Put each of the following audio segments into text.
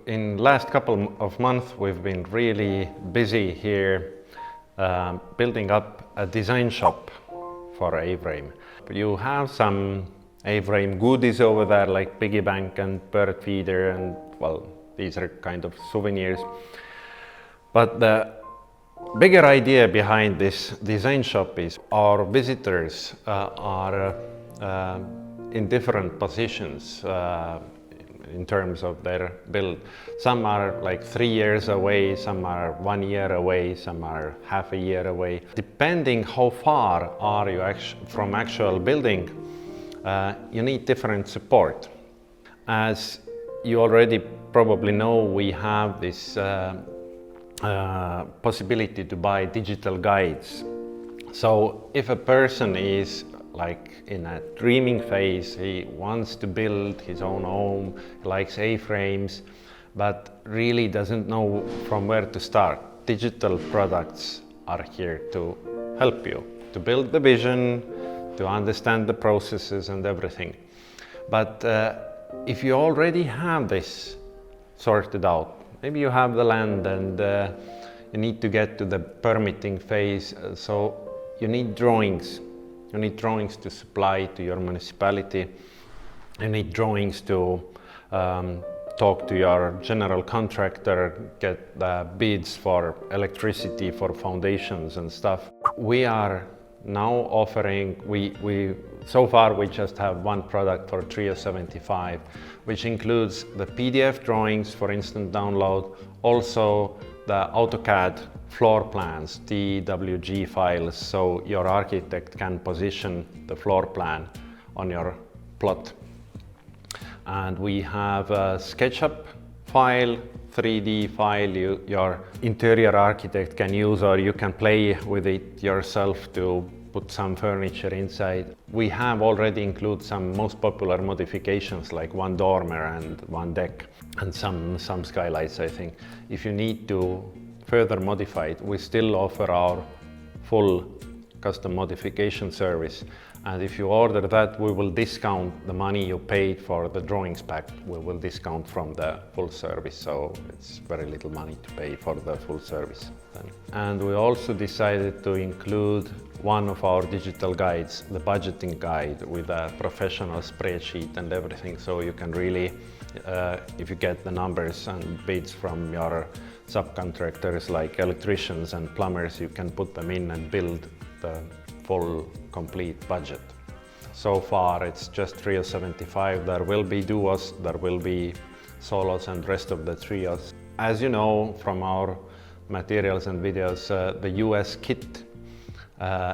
In last couple of months we've been really busy here building up a design shop for Avrame. You have some Avrame goodies over there like piggy bank and bird feeder, and well, these are kind of souvenirs. But the bigger idea behind this design shop is our visitors are in different positions in terms of their build. Some are like 3 years away, some are 1 year away, some are half a year away. Depending how far are you from actual building, you need different support. As you already probably know, we have this possibility to buy digital guides. So if a person is like in a dreaming phase, he wants to build his own home, he likes A-frames, but really doesn't know from where to start, digital products are here to help you to build the vision, to understand the processes and everything. But if you already have this sorted out, maybe you have the land and you need to get to the permitting phase, so you need drawings. You need drawings to supply to your municipality. You need drawings to talk to your general contractor, get bids for electricity, for foundations and stuff. We are now offering, so far we just have one product for $375, which includes the PDF drawings for instant download, also the AutoCAD floor plans, DWG files, so your architect can position the floor plan on your plot. And we have a SketchUp file, 3D file your interior architect can use, or you can play with it yourself to put some furniture inside. We have already included some most popular modifications like one dormer and one deck and some skylights, I think. If you need to further modify it, we still offer our full custom modification service. And if you order that, we will discount the money you paid for the drawings pack. We will discount from the full service, so it's very little money to pay for the full service. And we also decided to include one of our digital guides, the budgeting guide, with a professional spreadsheet and everything, so you can really, if you get the numbers and bids from your subcontractors like electricians and plumbers, you can put them in and build the full complete budget. So far it's just trios 75. There will be duos, there will be solos and rest of the trios. As you know from our materials and videos, the US kit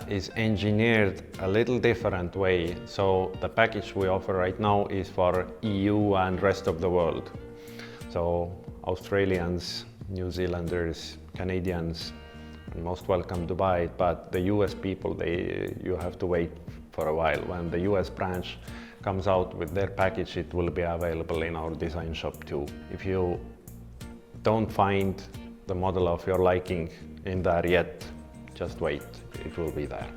is engineered a little different way. So the package we offer right now is for EU and rest of the world. So Australians, New Zealanders, Canadians, most welcome to buy it, but the US people, you have to wait for a while. When the US branch comes out with their package, it will be available in our design shop too. If you don't find the model of your liking in there yet, just wait, it will be there.